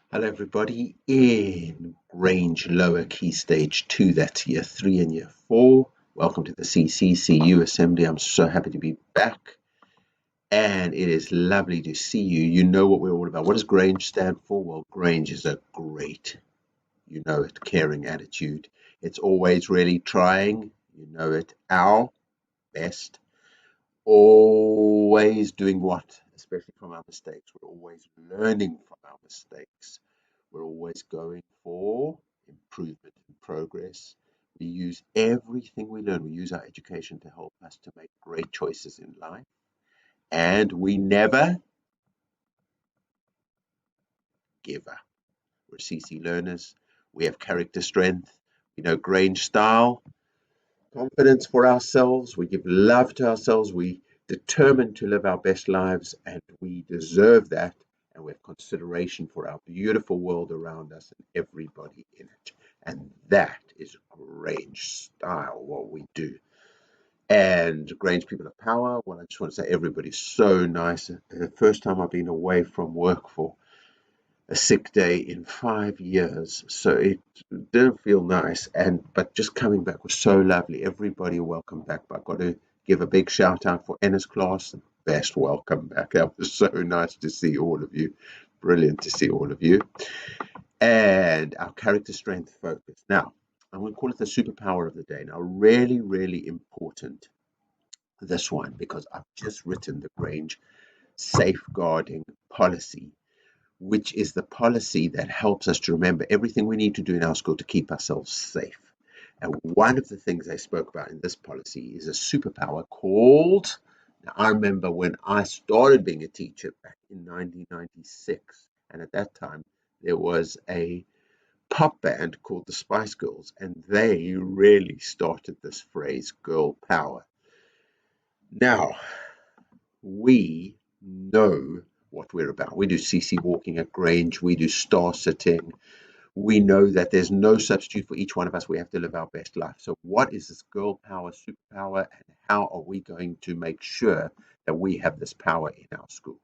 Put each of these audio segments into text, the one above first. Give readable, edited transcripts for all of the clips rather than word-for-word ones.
Hello everybody in Grange lower key stage 2, that's year 3 and year 4. Welcome to the CCCU assembly. I'm so happy to be back and it is lovely to see you. You know what we're all about. What does Grange stand for? Well, Grange is a great, caring attitude. It's always really trying, our best. Always doing what? Especially from our mistakes. We're always learning from our mistakes. We're always going for improvement and progress. We use everything we learn. We use our education to help us to make great choices in life. And we never give up. We're CC learners. We have character strength. We know Grange style, confidence for ourselves. We give love to ourselves. We determine to live our best lives, and we deserve that. And we have consideration for our beautiful world around us and everybody in it. And that is Grange style, what we do. And Grange people of power, well, I just want to say everybody's so nice. The first time I've been away from work for a sick day in 5 years, so it didn't feel nice. But just coming back was so lovely. Everybody welcome back. But I've got to give a big shout out for Enna's class. Best welcome back. That was so nice to see all of you. Brilliant to see all of you. And our character strength focus. Now, I'm going to call it the superpower of the day. Now, really, really important, this one, because I've just written the Grange safeguarding policy, which is the policy that helps us to remember everything we need to do in our school to keep ourselves safe. And one of the things they spoke about in this policy is a superpower called, now I remember when I started being a teacher back in 1996, and at that time there was a pop band called the Spice Girls, and they really started this phrase, girl power. Now, we know what we're about. We do CC walking at Grange, we do star sitting. We know that there's no substitute for each one of us. We have to live our best life. So what is this girl power, superpower, and how are we going to make sure that we have this power in our school?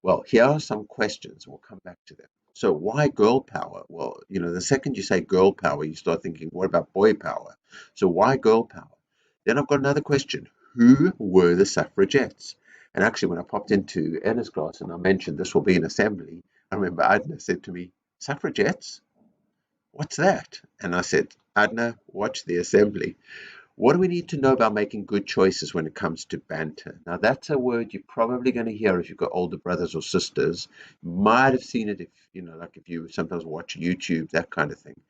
Well, here are some questions. We'll come back to them. So why girl power? Well, the second you say girl power, you start thinking, what about boy power? So why girl power? Then I've got another question. Who were the suffragettes? And actually, when I popped into Anna's class and I mentioned this will be an assembly, I remember Adna said to me, suffragettes? What's that? And I said, Adna, watch the assembly. What do we need to know about making good choices when it comes to banter? Now, that's a word you're probably going to hear if you've got older brothers or sisters. You might have seen it if, like if you sometimes watch YouTube, that kind of thing.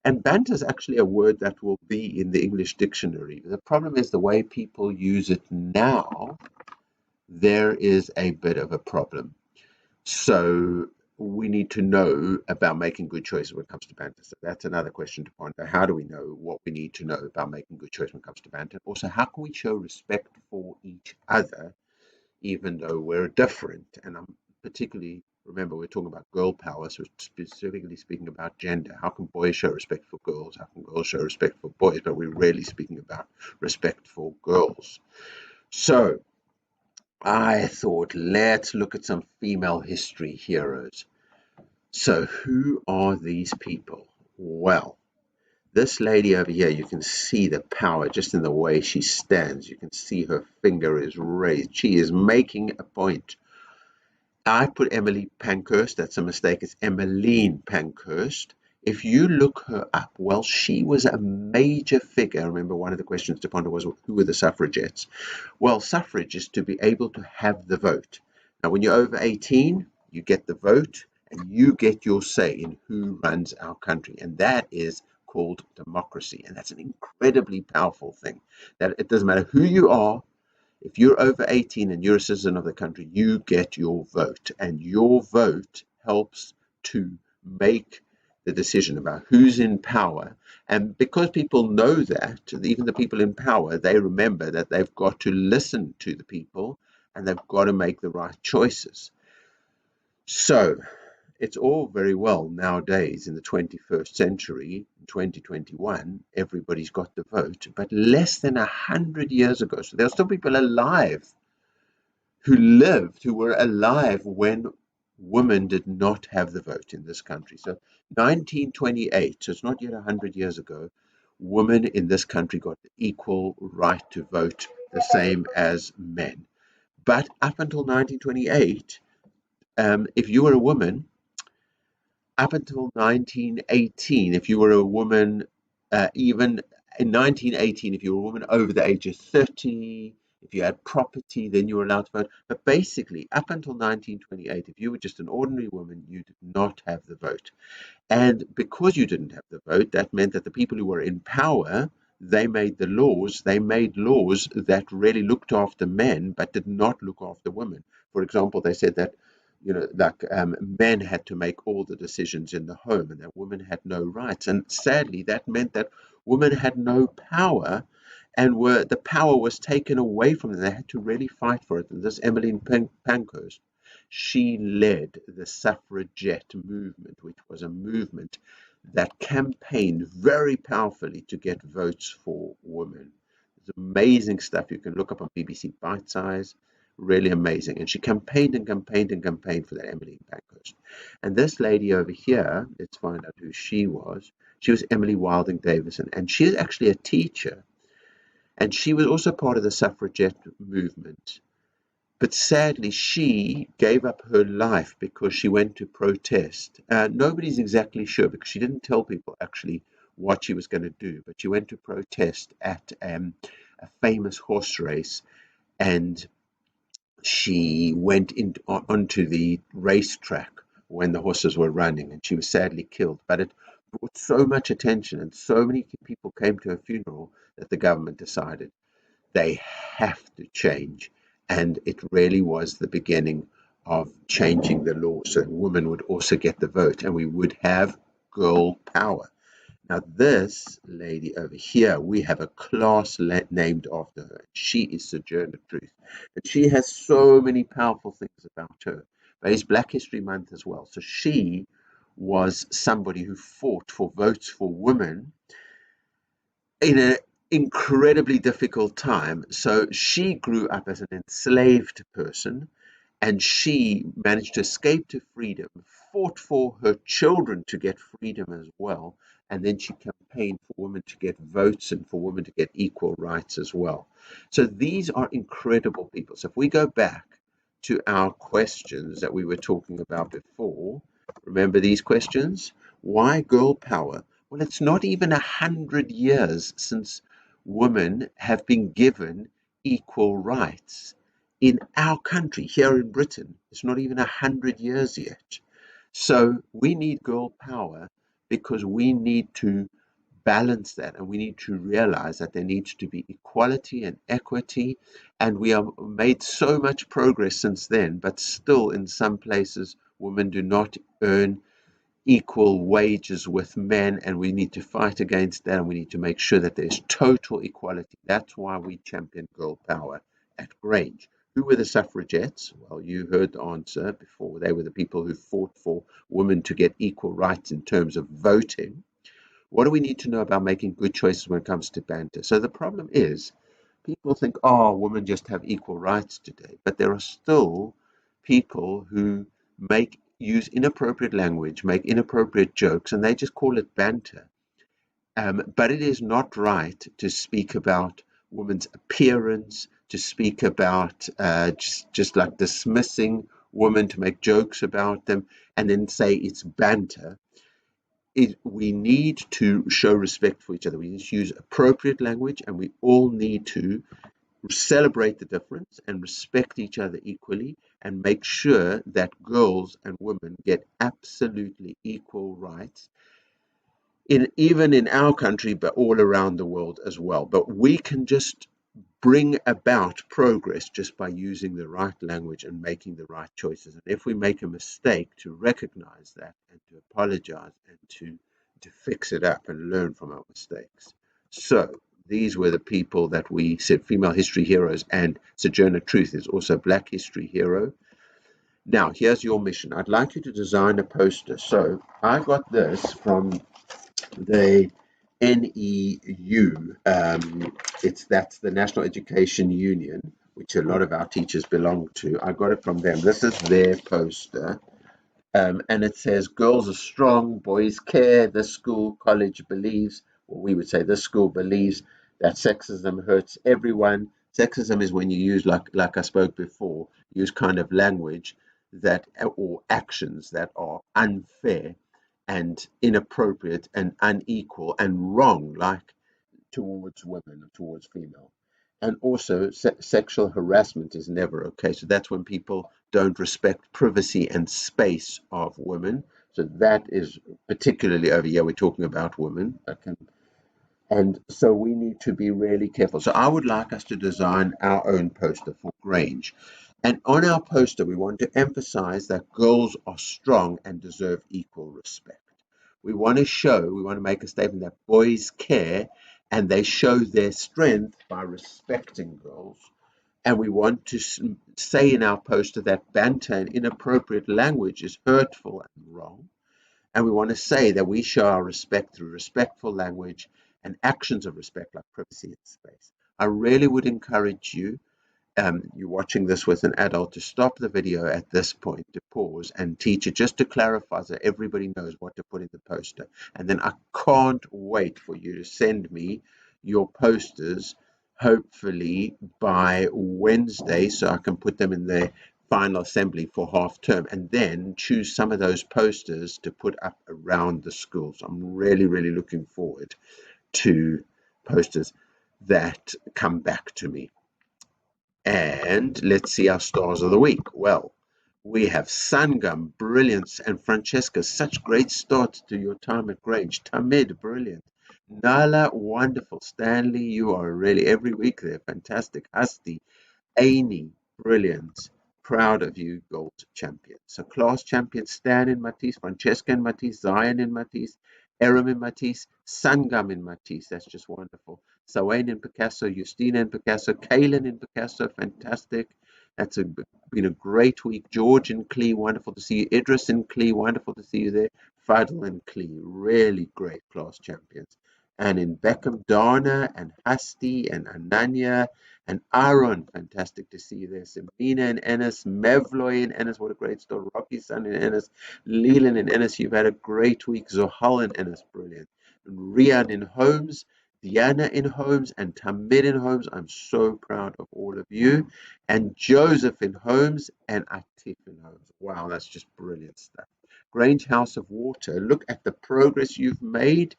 And banter is actually a word that will be in the English dictionary. The problem is the way people use it now, there is a bit of a problem. So we need to know about making good choices when it comes to banter. So that's another question to ponder. How do we know what we need to know about making good choices when it comes to banter? Also, how can we show respect for each other, even though we're different? And I'm particularly, remember, we're talking about girl power, so specifically speaking about gender. How can boys show respect for girls? How can girls show respect for boys? But we're really speaking about respect for girls. So I thought, let's look at some female history heroes. So who are these people? Well, this lady over here, you can see the power just in the way she stands. You can see her finger is raised. She is making a point. I put Emily Pankhurst. That's a mistake. It's Emmeline Pankhurst. If you look her up, well, she was a major figure. Remember, one of the questions to ponder was, who were the suffragettes? Well, suffrage is to be able to have the vote. Now, when you're over 18, you get the vote and you get your say in who runs our country. And that is called democracy. And that's an incredibly powerful thing. That it doesn't matter who you are. If you're over 18 and you're a citizen of the country, you get your vote. And your vote helps to make the decision about who's in power. And because people know that, even the people in power, they remember that they've got to listen to the people and they've got to make the right choices. So it's all very well nowadays in the 21st century, in 2021, everybody's got the vote, but less than 100 years ago, so there are still people alive who were alive when women did not have the vote in this country. So 1928, so it's not yet 100 years ago, women in this country got the equal right to vote, the same as men. But up until 1928, if you were a woman, up until 1918, if you were a woman, even in 1918, if you were a woman over the age of 30, if you had property, then you were allowed to vote. But basically, up until 1928, if you were just an ordinary woman, you did not have the vote. And because you didn't have the vote, that meant that the people who were in power, they made the laws. They made laws that really looked after men, but did not look after women. For example, they said that, like men had to make all the decisions in the home, and that women had no rights. And sadly, that meant that women had no power, and the power was taken away from them. They had to really fight for it. And this Emmeline Pankhurst, she led the suffragette movement, which was a movement that campaigned very powerfully to get votes for women. It's amazing stuff. You can look up on BBC Bite Size. Really amazing. And she campaigned and campaigned and campaigned for that, Emmeline Pankhurst. And this lady over here, let's find out who she was. She was Emily Wilding Davison, and she is actually a teacher. And she was also part of the suffragette movement. But sadly, she gave up her life because she went to protest. Nobody's exactly sure because she didn't tell people actually what she was going to do. But she went to protest at a famous horse race, and she went onto the racetrack when the horses were running, and she was sadly killed. But it brought so much attention, and so many people came to her funeral that the government decided they have to change. And it really was the beginning of changing the law so women would also get the vote and we would have girl power. Now, this lady over here, we have a class named after her. She is Sojourner Truth. And she has so many powerful things about her. But it's Black History Month as well. So she was somebody who fought for votes for women in an incredibly difficult time. So she grew up as an enslaved person, and she managed to escape to freedom, fought for her children to get freedom as well, and then she campaigned for women to get votes and for women to get equal rights as well. So these are incredible people. So if we go back to our questions that we were talking about before, remember these questions? Why girl power? Well, it's not even 100 years since women have been given equal rights in our country, here in Britain. It's not even 100 years yet. So we need girl power because we need to balance that, and we need to realize that there needs to be equality and equity, and we have made so much progress since then, but still in some places women do not earn equal wages with men, and we need to fight against that, and we need to make sure that there's total equality. That's why we champion girl power at Grange. Who were the suffragettes? Well, you heard the answer before. They were the people who fought for women to get equal rights in terms of voting. What do we need to know about making good choices when it comes to banter? So the problem is, people think, oh, women just have equal rights today. But there are still people who use inappropriate language, make inappropriate jokes, and they just call it banter. But it is not right to speak about women's appearance, to speak about just like dismissing women, to make jokes about them, and then say it's banter. We need to show respect for each other. We need to use appropriate language, and we all need to celebrate the difference and respect each other equally, and make sure that girls and women get absolutely equal rights, even in our country, but all around the world as well. But we can just bring about progress just by using the right language and making the right choices. And if we make a mistake, to recognize that and to apologize and to fix it up and learn from our mistakes. So these were the people that we said female history heroes, and Sojourner Truth is also Black history hero. Now, here's your mission. I'd like you to design a poster. So I got this from the NEU. That's the National Education Union, which a lot of our teachers belong to. I got it from them. This is their poster. and it says, girls are strong, boys care. This school, college believes, or we would say this school believes that sexism hurts everyone. Sexism is when you use, like I spoke before, use kind of language that, or actions that are unfair and inappropriate and unequal and wrong, like towards women or towards female. And also, sexual harassment is never okay. So that's when people don't respect privacy and space of women. So that is particularly over here. We're talking about women. Okay. And so we need to be really careful. So I would like us to design our own poster for Grange. And on our poster, we want to emphasize that girls are strong and deserve equal respect. We want to make a statement that boys care and they show their strength by respecting girls. And we want to say in our poster that banter and inappropriate language is hurtful and wrong. And we want to say that we show our respect through respectful language and actions of respect like privacy and space. I really would encourage you, you're watching this with an adult, to stop the video at this point, to pause and teach it just to clarify so everybody knows what to put in the poster. And then I can't wait for you to send me your posters, hopefully by Wednesday, so I can put them in the final assembly for half term, and then choose some of those posters to put up around the school. So I'm really, really looking forward to posters that come back to me. And let's see our stars of the week. Well, we have Sangam, brilliance, and Francesca, such great start to your time at Grange. Tamid, brilliant. Nala, wonderful. Stanley, you are really every week there. Fantastic. Hasti, Amy, brilliant. Proud of you, gold champion. So class champions, Stan in Matisse, Francesca in Matisse, Zion in Matisse, Eram in Matisse, Sangam in Matisse. That's just wonderful. Sawain in Picasso, Justina in Picasso, Kaylin in Picasso, fantastic. That's been a great week. George in Clee, wonderful to see you. Idris in Clee, wonderful to see you there. Fadl in Clee, really great class champions. And in Beckham, Dana and Hasti and Ananya and Aaron, fantastic to see you there. Samina and Ennis, Mevloy and Ennis, what a great start. Rocky Son and Ennis, Leland and Ennis, you've had a great week. Zohal and Ennis, brilliant. And Rian in Holmes, Diana in Holmes, and Tamid in Holmes. I'm so proud of all of you. And Joseph in Holmes and Atif in Holmes. Wow, that's just brilliant stuff. Grange House of Water, look at the progress you've made.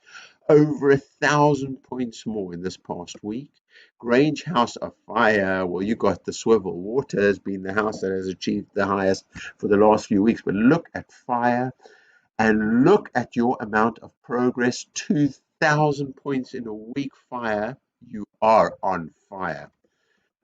Over 1,000 points more in this past week. Grange House of Fire, well, you got the swivel. Water has been the house that has achieved the highest for the last few weeks. But look at Fire and look at your amount of progress. 2,000 points in a week, Fire. You are on fire.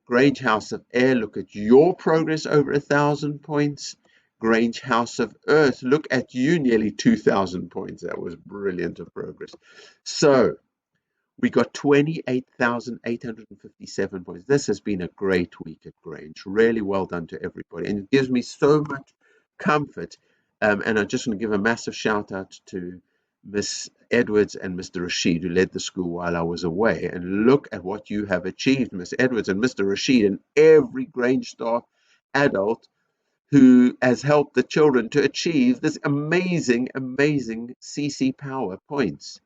Grange House of Air, look at your progress over 1,000 points. Grange House of Earth, look at you, nearly 2,000 points. That was brilliant of progress. So we got 28,857 points. This has been a great week at Grange. Really well done to everybody. And it gives me so much comfort. And I just want to give a massive shout out to Miss Edwards and Mr. Rashid, who led the school while I was away. And look at what you have achieved, Miss Edwards and Mr. Rashid, and every Grange staff adult who has helped the children to achieve this amazing, amazing CC Power points.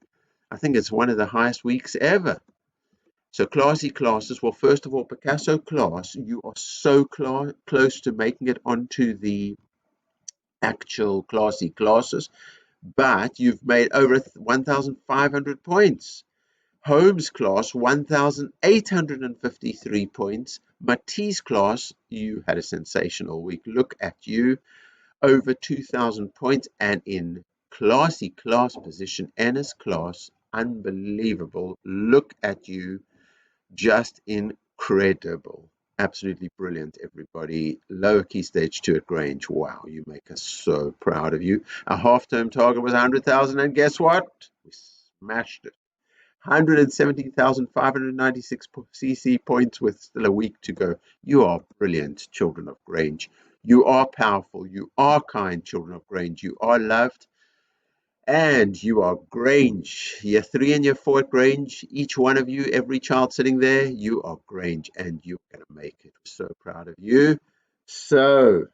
I think it's one of the highest weeks ever. So classy classes, well, first of all, Picasso class, you are so close to making it onto the actual classy classes, but you've made over 1,500 points. Holmes class, 1,853 points. Matisse class, you had a sensational week. Look at you, over 2,000 points. And in classy class position, Ennis class, unbelievable. Look at you, just incredible. Absolutely brilliant, everybody. Lower key stage 2 at Grange. Wow, you make us so proud of you. Our half-term target was 100,000, and guess what? We smashed it. 117,596 CC points with still a week to go. You are brilliant, children of Grange. You are powerful. You are kind, children of Grange. You are loved. And you are Grange. Year 3 and year 4 at Grange. Each one of you, every child sitting there, you are Grange and you're going to make it. We're so proud of you. So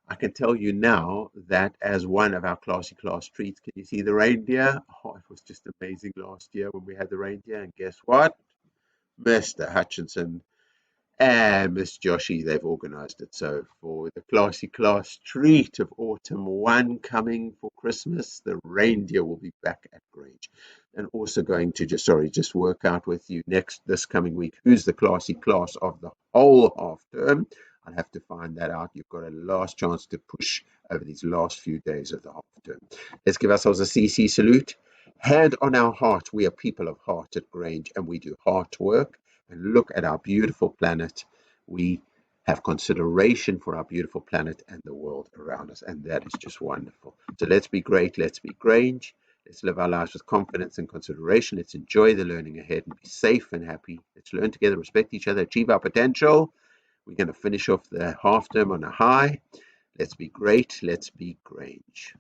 I can tell you now that as one of our classy class treats, can you see the reindeer? Oh, it was just amazing last year when we had the reindeer. And guess what? Mr. Hutchinson and Miss Joshi, they've organised it. So for the classy class treat of autumn 1 coming for Christmas, the reindeer will be back at Grange. And also going to just work out with you this coming week who's the classy class of the whole half term. I'll have to find that out. You've got a last chance to push over these last few days of the half term. Let's give ourselves a CC salute. Hand on our heart, we are people of heart at Grange, and we do heart work. And look at our beautiful planet. We have consideration for our beautiful planet and the world around us, and that is just wonderful. So let's be great, let's be Grange, let's live our lives with confidence and consideration. Let's enjoy the learning ahead and be safe and happy. Let's learn together, respect each other, achieve our potential. We're going to finish off the half term on a high. Let's be great, let's be Grange.